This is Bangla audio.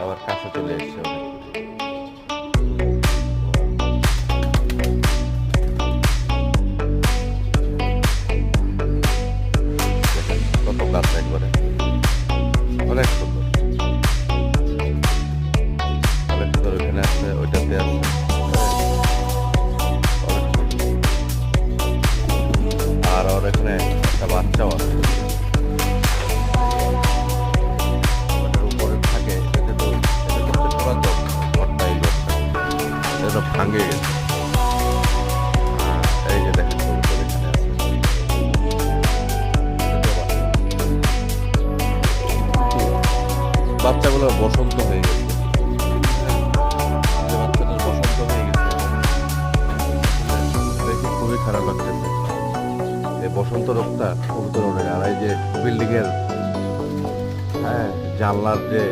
আবার কাছে চলে এসছে অনেক। দেখেন কত গাছ একবারে, অনেক সুন্দর, অনেক সুন্দর। ওইখানে আছে, ওইটাতে আছে, অনেক সুন্দর। আর ওর এখানে একটা বাচ্চাও আছে, ওটার উপরে থাকে। এটা তো পুরাতন ঘরটা, এই ঘরটা এটা ভাঙে গেছে। এই যে দেখেন কবুতর এখানে আছে, বাচ্চাগুলো বসন্ত হয়ে গেছে। যে বাচ্চাটার বসন্ত হয়ে গেছে দেখে খুবই খারাপ লাগতেছে। এই বসন্ত রোগটা কবুতর ওঠে। আর এই যে বিল্ডিং এর, হ্যাঁ, জানলার যে